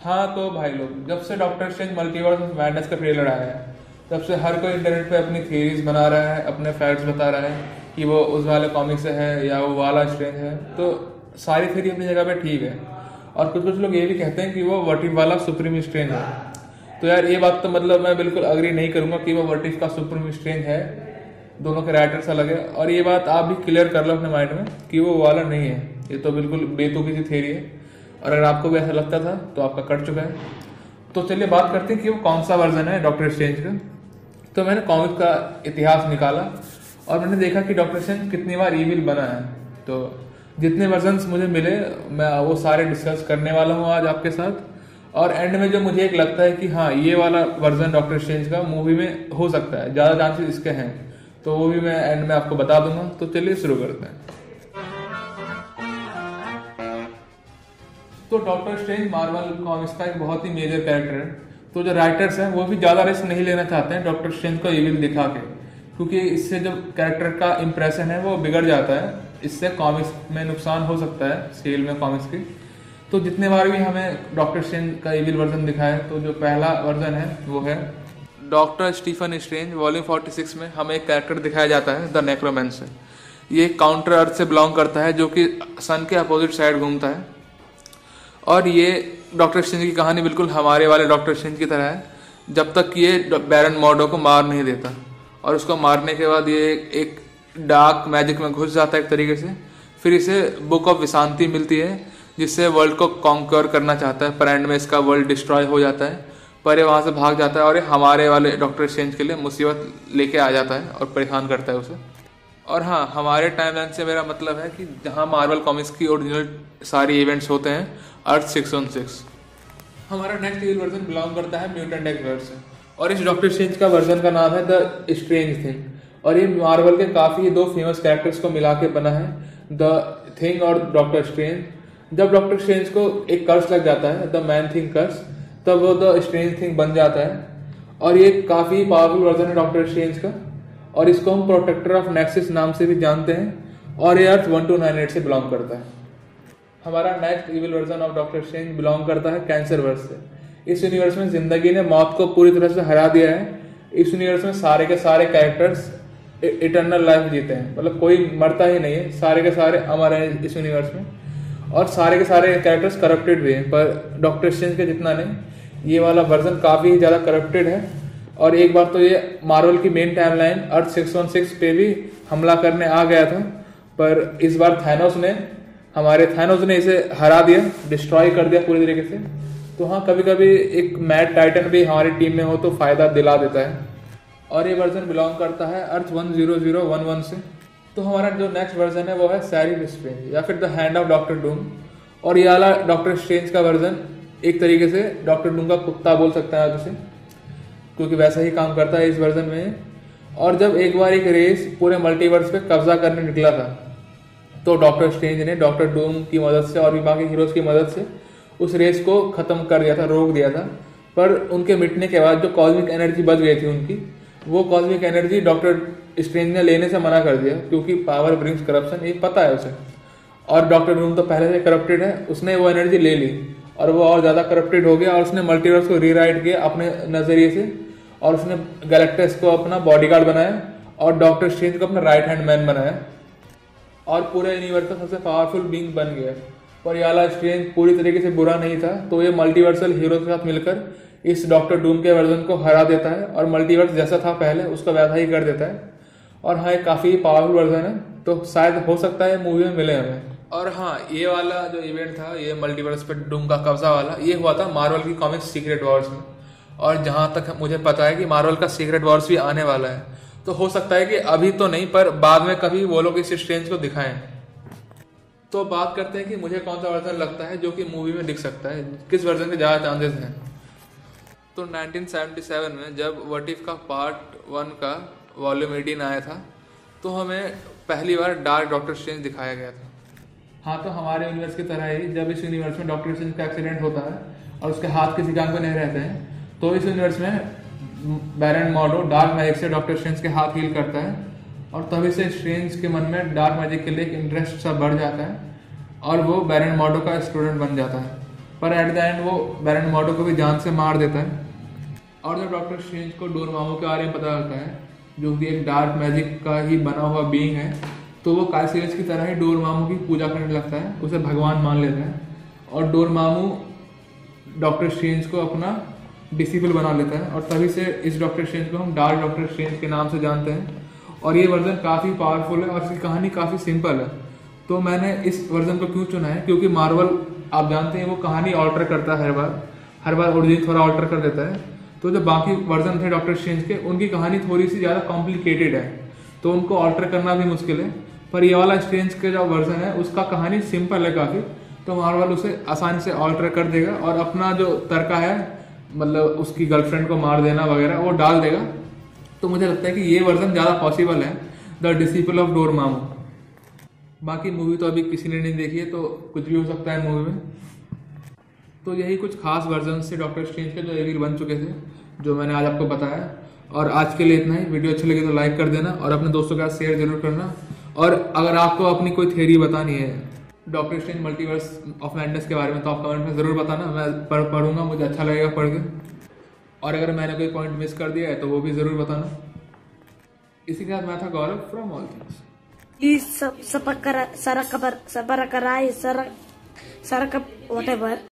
हाँ तो भाई लोग, जब से doctor strange multiverse of madness का ट्रेलर आया है, तब से हर कोई इंटरनेट पे अपनी थ्योरीज बना रहा है, अपने फैक्ट्स बता रहा है कि वो उस वाले कॉमिक से है या वो वाला स्ट्रेंज है। तो सारी थ्योरी अपनी जगह पे ठीक है, और कुछ कुछ लोग ये भी कहते हैं कि वो व्हाट इफ वाला सुप्रीम स्ट्रेंज है। तो यार ये बात तो मतलब मैं बिल्कुल अग्री नहीं करूंगा कि वो व्हाट इफ का सुप्रीम स्ट्रेंज है। दोनों के राइटर्स अलग है, और ये बात आप भी क्लियर कर लो अपने माइंड में कि वो वाला नहीं है। ये तो बिल्कुल बेतुकी सी थ्योरी है, और अगर आपको भी ऐसा लगता था तो आपका कट चुका है। तो चलिए बात करते हैं कि वो कौन सा वर्जन है डॉक्टर स्ट्रेंज का। तो मैंने कॉमिक का इतिहास निकाला और मैंने देखा कि डॉक्टर स्ट्रेंज कितनी बार ईविल बना है। तो जितने वर्जन्स मुझे मिले मैं वो सारे डिस्कस करने वाला हूँ आज आपके साथ। और एंड में जो मुझे एक लगता है कि हाँ ये वाला वर्जन डॉक्टर स्ट्रेंज का मूवी में हो सकता है, ज़्यादा चांसेस इसके हैं, तो वो भी मैं एंड में आपको बता दूंगा। तो चलिए शुरू करते हैं। तो डॉक्टर स्ट्रेंज मार्वल कॉमिक्स का एक बहुत ही मेजर कैरेक्टर है। तो जो राइटर्स हैं वो भी ज़्यादा रिस्क नहीं लेना चाहते हैं डॉक्टर स्ट्रेंज को इविल दिखा के, क्योंकि इससे जो कैरेक्टर का इंप्रेशन है वो बिगड़ जाता है। इससे कॉमिक्स में नुकसान हो सकता है, सेल में कॉमिक्स की। तो जितने बार भी हमें डॉक्टर स्ट्रेंज का इविल वर्जन दिखाया, तो जो पहला वर्जन है वो है डॉक्टर स्टीफन स्ट्रेंज। वॉल्यूम 46 में हमें एक कैरेक्टर दिखाया जाता है द नेक्रोमेंसर। ये काउंटर अर्थ से बिलोंग करता है, जो कि सन के अपोजिट साइड घूमता है। और ये डॉक्टर स्ट्रेंज की कहानी बिल्कुल हमारे वाले डॉक्टर स्ट्रेंज की तरह है, जब तक कि ये बैरन मॉर्डो को मार नहीं देता। और उसको मारने के बाद ये एक डार्क मैजिक में घुस जाता है एक तरीके से। फिर इसे बुक ऑफ विशांति मिलती है, जिससे वर्ल्ड को कॉन्कर करना चाहता है, पर एंड में इसका वर्ल्ड डिस्ट्रॉय हो जाता है। पर ये वहाँ से भाग जाता है और ये हमारे वाले डॉक्टर स्ट्रेंज के लिए मुसीबत लेके आ जाता है और परेशान करता है उसे। और हाँ, हमारे टाइमलाइन से मेरा मतलब है कि जहाँ मार्वल कॉमिक्स की ओरिजिनल सारी इवेंट्स होते हैं अर्थ 616। हमारा नेक्स्ट इविल वर्जन बिलोंग करता है म्यूटेंट एक्सवर्स से, और इस डॉक्टर स्ट्रेंज का वर्जन का नाम है द स्ट्रेंज थिंग। और ये मार्वल के काफी दो फेमस कैरेक्टर्स को मिला के बना है, द थिंग और डॉक्टर स्ट्रेंज। जब डॉक्टर स्ट्रेंज को एक कर्स लग जाता है, द मैन थिंग कर्स, तब वो द स्ट्रेंज थिंग बन जाता है। और ये काफी पावरफुल वर्जन है डॉक्टर स्ट्रेंज का, और इसको हम प्रोटेक्टर ऑफ नेक्सिस नाम से भी जानते हैं। और ये अर्थ 1298 से बिलोंग करता है। हमारा next evil version of doctor strange belong करता है कैंसर वर्स से। इस यूनिवर्स में जिंदगी ने मौत को पूरी तरह से हरा दिया है। इस यूनिवर्स में सारे के सारे कैरेक्टर्स इटर्नल लाइफ जीते हैं, मतलब कोई मरता ही नहीं है, सारे के सारे अमर हैं इस यूनिवर्स में। और सारे के सारे कैरेक्टर्स करप्टेड भी हैं, पर डॉक्टर स्ट्रेंज के जितना नहीं। ये वाला वर्जन काफी ज़्यादा करप्टेड है। और एक बार तो ये मार्वल की मेन टाइमलाइन अर्थ 616 पे भी हमला करने आ गया था, पर इस बार हमारे थैनोस ने इसे हरा दिया, डिस्ट्रॉय कर दिया पूरी तरीके से। तो हाँ, कभी कभी एक मैड टाइटन भी हमारी टीम में हो तो फायदा दिला देता है। और ये वर्जन बिलोंग करता है अर्थ 10011 से। तो हमारा जो नेक्स्ट वर्जन है वो है सैरी स्ट्रेंज, या फिर the hand of doctor Doom. और ये वाला डॉक्टर स्ट्रेंज का वर्जन एक तरीके से डॉक्टर डूम का कुत्ता बोल सकता है आप इसे, क्योंकि वैसा ही काम करता है इस वर्जन में। और जब एक बार एक रेस पूरे मल्टीवर्स पे कब्जा करने निकला था, तो डॉक्टर स्ट्रेंज ने डॉक्टर डूम की मदद से और भी बाकी हीरोज की मदद से उस रेस को खत्म कर दिया था, रोक दिया था। पर उनके मिटने के बाद जो कॉस्मिक एनर्जी बच गई थी उनकी, वो कॉस्मिक एनर्जी डॉक्टर स्ट्रेंज ने लेने से मना कर दिया, क्योंकि पावर ब्रिंग्स करप्शन, ये पता है उसे। और डॉक्टर डूम तो पहले से करप्टेड है, उसने वो एनर्जी ले ली और वो और ज्यादा करप्टेड हो गया, और उसने मल्टीवर्स को रीराइट किया अपने नजरिए से। और उसने गैलेक्टस को अपना बॉडीगार्ड बनाया और डॉक्टर स्ट्रेंज को अपना राइट हैंड मैन बनाया, और पूरे यूनिवर्स का सबसे पावरफुल बीइंग बन गया। पर ये वाला स्ट्रेंज पूरी तरीके से बुरा नहीं था, तो ये मल्टीवर्सल हीरो के साथ मिलकर इस डॉक्टर डूम के वर्जन को हरा देता है, और मल्टीवर्स जैसा था पहले उसका वैसा ही कर देता है। और हाँ, ये काफी पावरफुल वर्जन है, तो शायद हो सकता है मूवी में मिले हमें। और हाँ, ये वाला जो इवेंट था, ये मल्टीवर्स पे डूम का कब्जा वाला, ये हुआ था मार्वल की कॉमिक्स सीक्रेट वॉर्स में। और जहां तक मुझे पता है कि मार्वल का सीक्रेट वॉर्स भी आने वाला है, तो हो सकता है कि अभी तो नहीं, पर बाद में कभी वो लोग इस स्ट्रेंज को दिखाएं। तो बात करते हैं कि मुझे कौन सा वर्जन लगता है जो कि मूवी में दिख सकता है, किस वर्जन के ज्यादा चांसेस हैं। तो 1977 में जब व्हाट इफ का पार्ट 1 का वॉल्यूम 18 आया था, तो हमें पहली बार डार्क डॉक्टर स्ट्रेंज दिखाया गया था। हाँ, तो हमारे यूनिवर्स की तरह ही जब इस यूनिवर्स में डॉक्टर स्ट्रेंज का एक्सीडेंट होता है और उसके हाथ किसी काम पे नहीं रहते हैं, तो इस यूनिवर्स में बैरन मॉर्डो डार्क मैजिक से डॉक्टर स्ट्रेंज के हाथ हील करता है, और तभी से स्ट्रेंज के मन में डार्क मैजिक के लिए एक इंटरेस्ट सा बढ़ जाता है, और वो बैरन मॉर्डो का स्टूडेंट बन जाता है। पर एट द एंड वो बैरन मॉर्डो को भी जान से मार देता है। और जब डॉक्टर स्ट्रेंज को डोरमामू के बारे में पता चलता है, जो कि एक डार्क मैजिक का ही बना हुआ बीइंग है, तो वो काइसेलियस की तरह ही डोरमामू की पूजा करने लगता है, उसे भगवान मान लेता है। और डोरमामू डॉक्टर स्ट्रेंज को अपना डिसिपल बना लेता है, और तभी से इस डॉक्टर स्ट्रेंज को हम डार्क डॉक्टर स्ट्रेंज के नाम से जानते हैं। और ये वर्जन काफ़ी पावरफुल है और इसकी कहानी काफ़ी सिंपल है। तो मैंने इस वर्जन को क्यों चुना है, क्योंकि मार्वल आप जानते हैं वो कहानी ऑल्टर करता है, हर बार ओरिजिन थोड़ा ऑल्टर कर देता है। तो जो बाकी वर्जन थे डॉक्टर स्ट्रेंज के, उनकी कहानी थोड़ी सी ज़्यादा कॉम्प्लिकेटेड है, तो उनको ऑल्टर करना भी मुश्किल है। पर ये वाला स्ट्रेंज का जो वर्जन है उसका कहानी सिंपल है काफ़ी, तो मार्वल उसे आसानी से ऑल्टर कर देगा और अपना जो तरीका है, मतलब उसकी गर्लफ्रेंड को मार देना वगैरह, वो डाल देगा। तो मुझे लगता है कि ये वर्जन ज़्यादा पॉसिबल है, द डिसिपल ऑफ डोरमामू। बाकी मूवी तो अभी किसी ने नहीं देखी है, तो कुछ भी हो सकता है मूवी में। तो यही कुछ खास वर्जन से डॉक्टर स्ट्रेंज के जो एविल बन चुके थे, जो मैंने आज आपको बताया। और आज के लिए इतना ही। वीडियो अच्छी लगी तो लाइक कर देना और अपने दोस्तों के साथ शेयर जरूर करना। और अगर आपको अपनी कोई थ्योरी बतानी है doctor strange multiverse of madness के बारे में, तो आप कमेंट में ज़रूर बताना, मैं पढ़ूंगा, मुझे अच्छा लगेगा पढ़ के। और अगर मैंने कोई पॉइंट मिस कर दिया है तो वो भी ज़रूर बताना। इसी के साथ मैं था Gaurav from all things. Please subscribe, whatever.